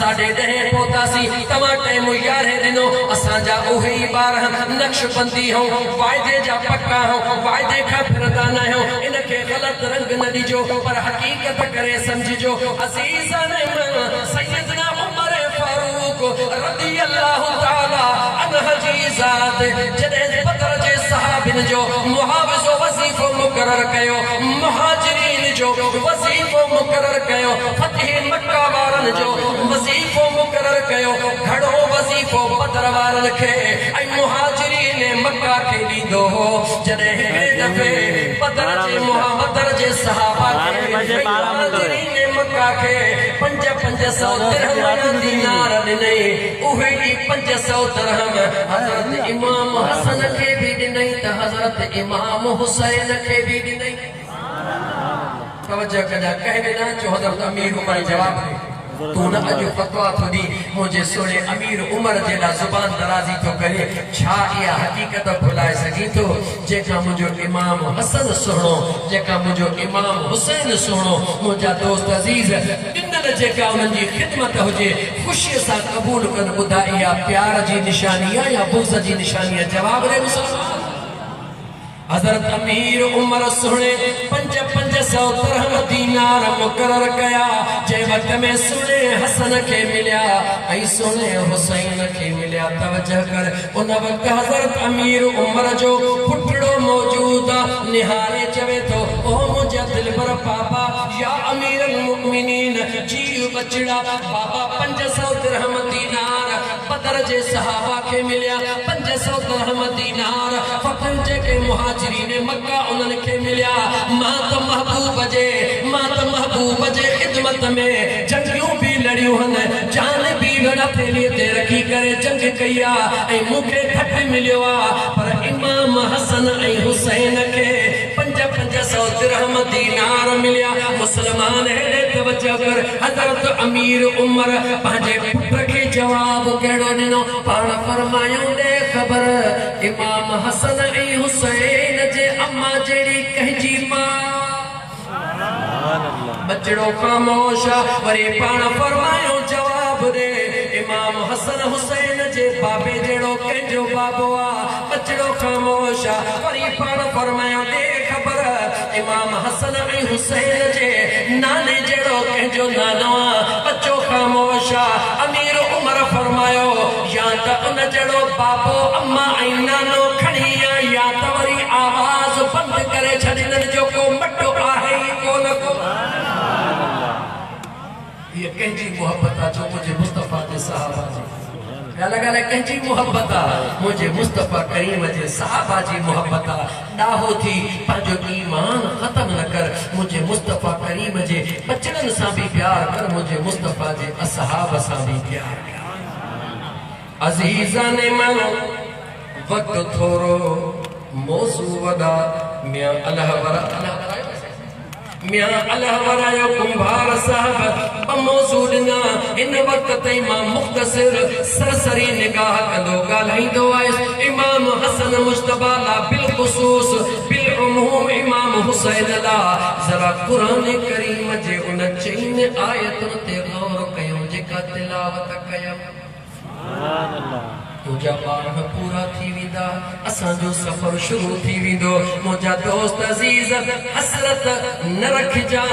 साढ़े 10 पहुंचासी तमा टाइम यारे दिनो असा जा ओहे ही बार नक्शबंदी हो वायदे जा पक्का हो वायदे का फिरदा न हो इनके गलत रंग न दीजो पर हकीकत करे समझजो अजीजन सैयदना उमर फारूक रज़ी अल्लाह ताला अन्हु जी ज़ात जदे बदर जे सहाबिन जो मुहाविज़ो वज़ीफ़ो मुकर्रर कयो मुहाजिरीन जो वज़ीफ़ो मुकर्रर कयो फतह मक्का वारन जो वज़ीफ़ो मुकर्रर कयो घड़ो वज़ीफ़ो बदर वारन खे ऐ मुहाजिरीन मक्का के दीदो हो जदे हिकड़े दफे बदर जे सहाबा के मुहाजिरीन मक्का के 500 दिरहम दीनार ॾिनई उहे ई 500 दिरहम हज़रत इमाम हसन खे भी ॾिनई त हज़रत इमाम हुसैन खे भी ॾिनई तवज्जो कजा कहे ना जो हज़रत अमीर उमर जवाब तू न अज फतवा तो दी मुझे सोने अमीर उमर जेला जुबान दराजी तो करे छा या हकीकत भुलाए सकी तो जेका मुझो इमाम हसन सुनो जेका मुझो इमाम हुसैन सुनो मुझा दोस्त अजीज इनल जेका उन जी खिदमत होजे खुशी सा कबूल कर बुधाई या प्यार जी निशानी या बुग़्ज़ जी निशानी जवाब रे मुसलमान हज़रत अमीर उमर सुने 500 दिरहम दीनार मुकर्रर कया जे वक्त में सुने हसन के मिलिया ऐ सुने हुसैन के मिलिया तवज्जो कर उन वक्त हज़रत अमीर उमर जो पुटड़ो मौजूद निहारे चवे तो ओ मुझे दिल पर पापा या अमीर अल मुमिनीन जी बचड़ा बाबा 500 दिरहम दीनार बदर जे सहाबा के मिलिया 500 दिरहम दीनार फतह के मुहाजिरीन मक्का उन्हनि खे मिलिया मां त महबूब जे खिदमत में जंगियूं भी लड़ियूं हन जान भी वड़ा थेलीअ ते रखी करे जंग कया ऐं मूंखे घट मिलियो आ पर इमाम हसन ऐं हुसैन खे 500 दिरहम दीनार मिलिया मुसलमान हेॾे तवज्जो कर हज़रत अमीर उमर पंहिंजे पुट खे जवाब कहिड़ो ॾिनो पाण फरमायूं ॾे ख़बर इमाम हसन ऐं हुसैन जे अम्मा जहिड़ी कंहिंजी मां बचड़ो खामोश वरी पाण फरमायो जवाब दे इमाम हसन हुसैन जे बाबे जहिड़ो कंहिंजो बाबो आ बचड़ो खामोश वरी पाण फरमायो दे ख़बर इमाम हसन ऐं हुसैन जे नाने जहिड़ो कंहिंजो नानो आ बच्चो खामोश अमीर उमर फरमायो या त उन जहिड़ो बाबो अम्मा ऐं नानो खणी या त वरी आवाज़ बंदि करे छॾींदनि जो को मटो आहे ई कोन को ये कंहिंजी मोहब्बत आहे जो मुंहिंजे मुस्तफ़ा जे सहाबा जी ॻाल्हि कंहिंजी मोहब्बत आहे मुंहिंजे मुस्तफ़ा करीम जे सहाबा जी मोहब्बत आहे ॾाहो थी पंहिंजो ईमान ख़तम न कर मुंहिंजे मुस्तफ़ा करीम जे बचड़नि सां बि प्यार कर मुंहिंजे मुस्तफ़ा जे असहाब सां बि प्यार कर अज़ीज़ान मन वक्त थोरो मौज़ू वॾा मियां अलहवर आयो कुंभार साहब मौज़ू ॾिना इन वक्त ताईं मां मुख़्तसिर सरसरी निगाह कंदो ॻाल्हाईंदो आयुसि इमाम हसन मुश्तबा ला बिलख़ुसूस बिलउमूम इमाम हुसैन ला ज़रा क़ुरान करीम जे उन 4 आयतुनि ते गौर कयो जेका तिलावत कयम तुझा ॿार पूरा थी वेंदा असांजो सफ़र शुरू थी वेंदो मुंहिंजा दोस्त अज़ीज़ हसरत न रखिजा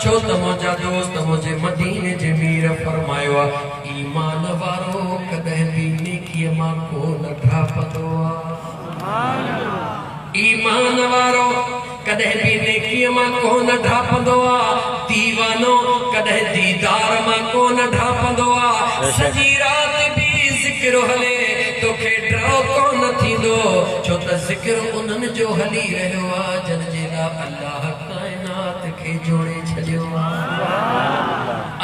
छो त मुंहिंजा दोस्त मुंहिंजे मदीने जे मीर फरमायो आहे ईमान वारो कॾहिं बि नेकीअ मां कोन ढापंदो आहे ईमान वारो कॾहिं बि नेकीअ मां कोन ढापंदो आहे दीवानो कॾहिं दीदार मां कोन ढापंदो आहे सॼी राति बि ज़िक्र हले तोखे डरो कोन थींदो छो त ज़िक्र उन्हनि जो हली रहियो आहे जन जे लाइ अल्लाह काइनात खे जोड़े छॾियो आहे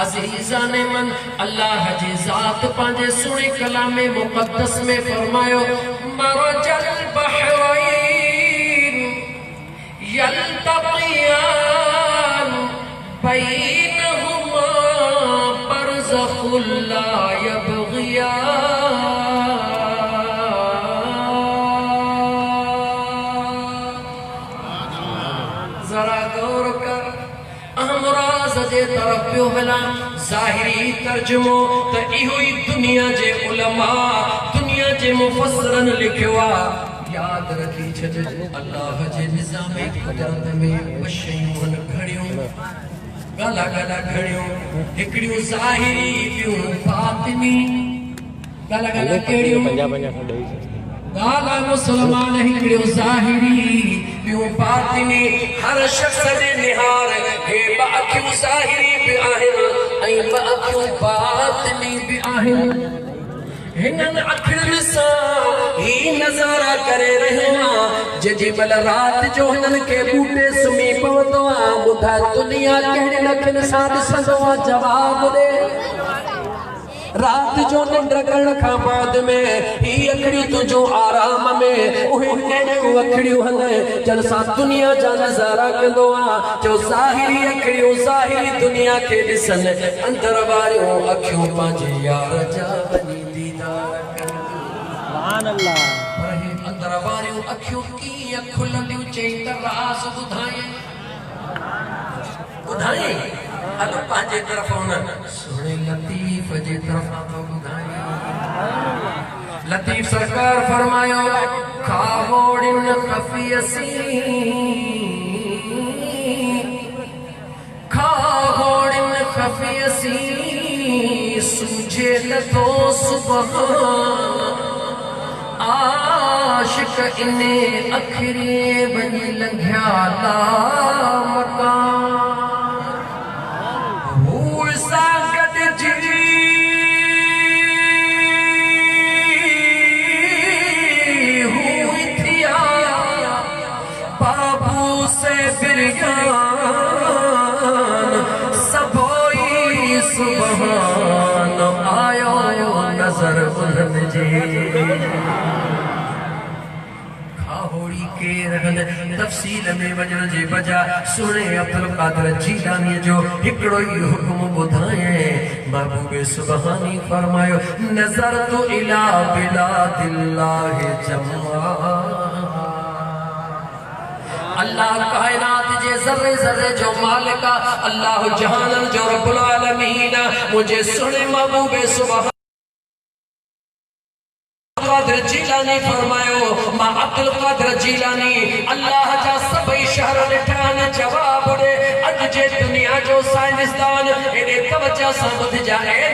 अज़ीज़ान मन अल्लाह जी ज़ात पंहिंजे सुहिणे कलाम मुक़द्दस में फरमायो मरजल बहरैन यल्तक़ियान बैनहुमा बरज़ख़ुन ला यबग़ियान पियो हला ज़ाहिरी तर्जुमो त इहो ई दुनिया जे उलमा दुनिया जे मुफस्सिरन लिखियो आ याद रखी छज अल्लाह जे निज़ाम कुदरत में शयूं घड़ियों गाला गाला घड़ियों हिकड़ियों ज़ाहिरी ॿियूं बातिनी गाला गाला केड़ियों गाला मुसलमान हिकड़ियों ज़ाहिरी ॿियूं बातिनी हर शख्स जे निहार हे अखियूं ज़ाहिरी बि आहिनि ऐं अखियूं बातिनी बि आहिनि हिनन अखियुनि सां ही नज़ारा करे रहियो आ जेॾी महिल राति जो हिननि खे बूटे सुम्ही पवंदो आ ॿुधाए दुनिया कहिड़े अखियुनि सां ॾिसंदो आ जवाब ॾे रात जो निंड करण खां बाद में ही अखड़ियूं तुझो आराम में उहे कहिड़ियूं अखड़ियूं हन जन सां दुनिया जा नज़ारा कंदो आ जो ज़ाहिरी अखड़ियूं ज़ाहिरी दुनिया खे ॾिसन अंदर वारियूं अखियूं पंहिंजे यार जा वञी दीदार कनि सुभान अल्लाह पर हे अंदर वारियूं अखियूं कीअं खुलंदियूं चई त राज़ ॿुधाए हलो पंहिंजे तरफ़ हुन सुहिणे लतीफ़ जे तरफ़ तो ॿुधाए लतीफ़ सरकार फरमायो खावोड़िन खफ़ियसी खावोड़िन खफ़ियसी सूझे लतो सुबह आशिक इने अखरे वञी लंघिया ला मकान सुबहान आयो नजर उन्हनि जे खाहोड़ी के रहन तफसील में वजन जे बजा सुने अब्दुल कादिर जीलानी जो हिकड़ो ही हुक्म ॿुधाए महबूब सुबहानी फरमायो नजर तो इला बिलादिल्लाह जमा अल्लाह कायनात जे ज़र्रे ज़र्रे जो मालिका अल्लाह जहानन जो रब्बुल आलमीन मुझे सुने महबूब सुभान कादिर जीलानी फरमायो मां अब्दुल कादिर जीलानी अल्लाह जा सभई शहर ॾिठान जवाब ॾे अॼु जे दुनिया जो साइंसदान एॾे तवज्जो सां ॿुधजा ए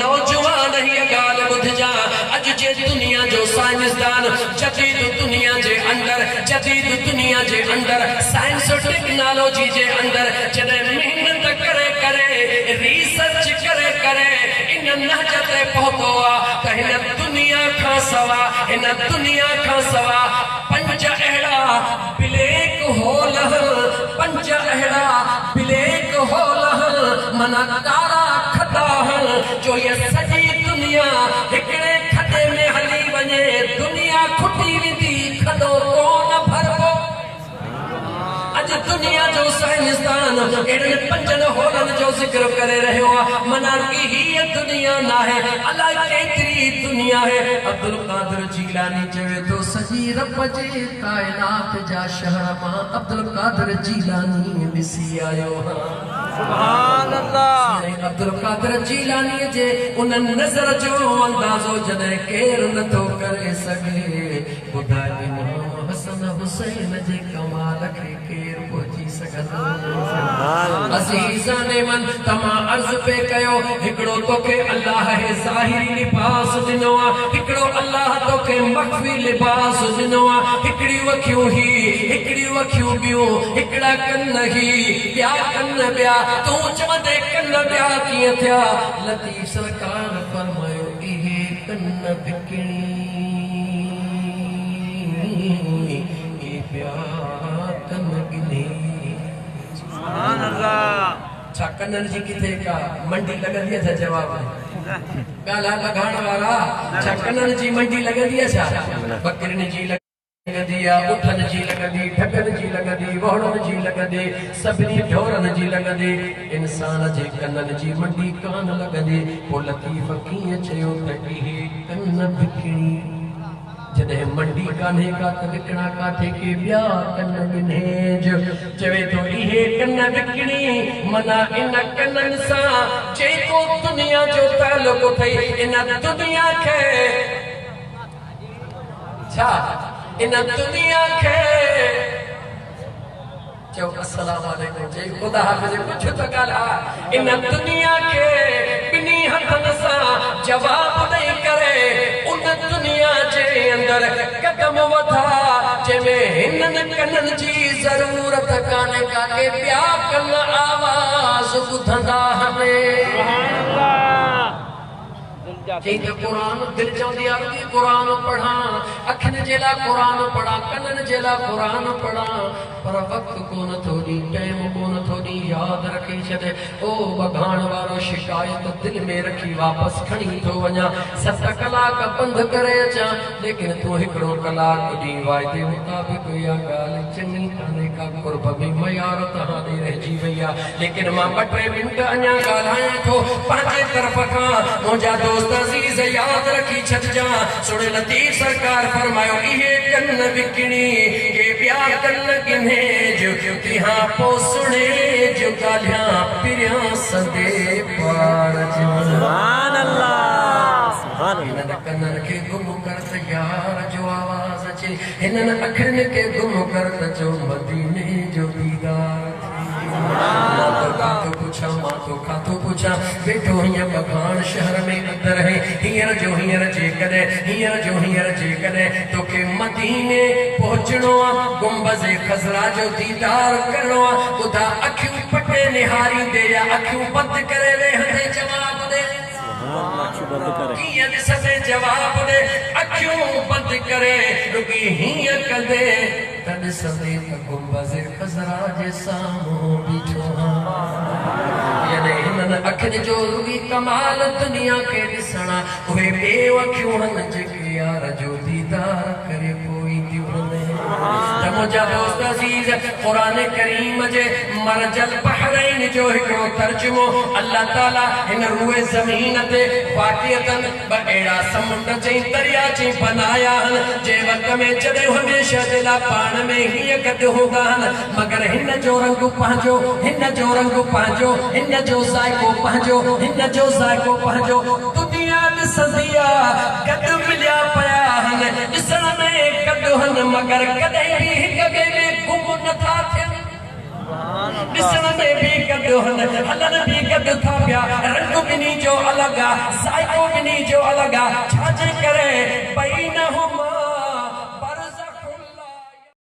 नौजवान हीअ ॻाल्हि ॿुधजा अॼु जे दुनिया जो साइंसदान जदीद दुनिया जे अंदर साइंस और टेक्नोलॉजी जे अंदर जॾहिं मेहनत करे रिसर्च करे इन नहज ते पहुतो आहे त हिन दुनिया खां सवा पंज अहिड़ा ब्लैक होल मना कारा खता जो ये सॼी दुनिया हिकिड़े खॾे में हली वञे दुनिया खुटी वेंदी खॾो कोन भरबो अॼु दुनिया जो साइंसदान अहिड़े पंजनि होलनि जो ज़िक्र करे रहियो आहे मना की हीअ दुनिया नाहे अलाए केतिरी दुनिया है अब्दुल कादिर जीलानी चवे तो सॼी रब जे कायनात जा शहर मां अब्दुल कादिर जीलानी ॾिसी आयो सुभान अल्लाह अब्दुल कादिर जीलानी जे उन नज़र जो अंदाज़ो जॾहिं केर नथो करे सघे ॿुधाए इमाम हसन हुसैन जे कमाल खे केर पहुची सघंदो अज़ीज़ान मन तमा अर्ज़ पे कयो हिकड़ो तोखे अल्लाह हे ज़ाहिरी लिबास ॾिनो आहे हिकड़ो अल्लाह तोखे मख़फ़ी लिबास ॾिनो आहे हिकड़ी अखियूं ॿियूं हिकड़ा कन ही ॿिया कन ॿिया तूं चवंदे कन ॿिया कीअं थिया लतीफ़ सरकार फरमायो इहे कन विकिणी सुभान अल्लाह छा कनन जी किथे का मंडी लगंदी है जवाब गाला लगाण वाला छा कनन जी मंडी लगंदी है छा बकरिन जी लगंदी है उठन जी लगंदी ढकन जी लगंदी वहड़न जी लगंदी सभिनी ढोरन जी लगंदी इंसान जे कनन जी मंडी कान लगंदी पो लतीफ़ कीअं चयो त इहे कन विकिणी जॾहिं मंडी कान्हे का त विकणा काथे के ॿिया कन गिन्हेज चवे थो इहे कन विकणी मना इन कननि सां जेको दुनिया जो तालुक अथई इन दुनिया खे छा इन दुनिया खे चो अस्सलाम वालेकुम जय खुदा हाफ़िज़ कुछ त ॻाल्हि इन दुनिया खे ॿिन्ही हथनि सां जवाब ॾेई करे उन दुनिया जे अंदर कदम वधा जंहिंमें हिननि कननि जी ज़रूरत कान्हे का के ॿिया कन आवाज़ ॿुधंदा कुरान दिल चवंदी आहे कि कुरान पढ़ा अखियुनि जे लाइ कुरान पढ़ा कननि जे लाइ कुरान पढ़ा पर वक़्तु कोन थो ॾी टाइम कोन थो ॾी यादि रखी छॾे ओ बघाण वारो शिकायत दिल में रखी वापसि खणी थो वञा 7 कलाक बंदि करे अचां लेकिन तूं हिकिड़ो कलाक ॾींहुं वाइदे मुताबिक़ इहा ॻाल्हि चङी कान्हे का कुर्ब में मयार तव्हां ॾे रहिजी वई आहे लेकिन मां 2-3 मिंट अञा ॻाल्हायां थो पंहिंजे तरफ़ खां मुंहिंजा दोस्त अज़ीज़ याद रखी छॾिजां सुणे लतीफ़ सरकार फरमायो इहे कन विकणी के ॿिया कन गिन्हे जो तिहां पोइ सुणे जो ॻाल्हियां पिरियां सदे पार सुभान अल्लाह हिननि कननि खे गुम कर त यार जो आवाज़ अचे हिननि अखियुनि खे गुम कर त जो मदीने जो दीदार मां तो खातो पुछा बेटो हीअं बखान शहर में अंदर है हींअर जो हींअर जेकॾहिं तोखे मदीने पहुचणो आहे गुंबज़े खज़रा जो दीदार करणो आहे ॿुधा अखियूं पटे निहारींदे या अखियूं बंदि करे वेहंदे जवाब ॾे कीअं ॾिसंदे जवाब ॾे अखियूं बंदि करे रुकी हीअं कंदे त ॾिसंदे त गुंबज़े खज़रा जे साम्हूं बीठो अखियुनि जो रुगी कमाल दुनिया खे ॾिसणा उहे ॿे अखियूं आहिनि जेके यार जो दीदार करे पोइ मुंहिंजा दोस्त अज़ीज़ क़ुरान करीम जे मरजल बहरैन जो हिकिड़ो तर्जुमो अल्लाह ताला हिन रूए ज़मीन ते वाक़िअतन ॿ अहिड़ा समुंड चई दरिया चई बनाया आहिनि जंहिं वक़्त में जॾहिं हमेशह जे लाइ पाण में हीअं गॾु हूंदा आहिनि मगर हिन जो रंग पंहिंजो हिन जो रंग पंहिंजो हिन जो ज़ाइक़ो पंहिंजो हिन जो ज़ाइक़ो पंहिंजो दुनिया ॾिसंदी आहे गॾु मिलिया पिया आहिनि ॾिसण में गॾु आहिनि मगर कॾहिं बि हिक ॿिए में गुम नथा थियनि ॾिसण में बि गॾु आहिनि हलनि बि गॾु था पिया रंग ॿिन्ही जो अलॻि आहे ज़ाइक़ो ॿिन्ही जो अलॻि आहे छाजे करे बइनहुमा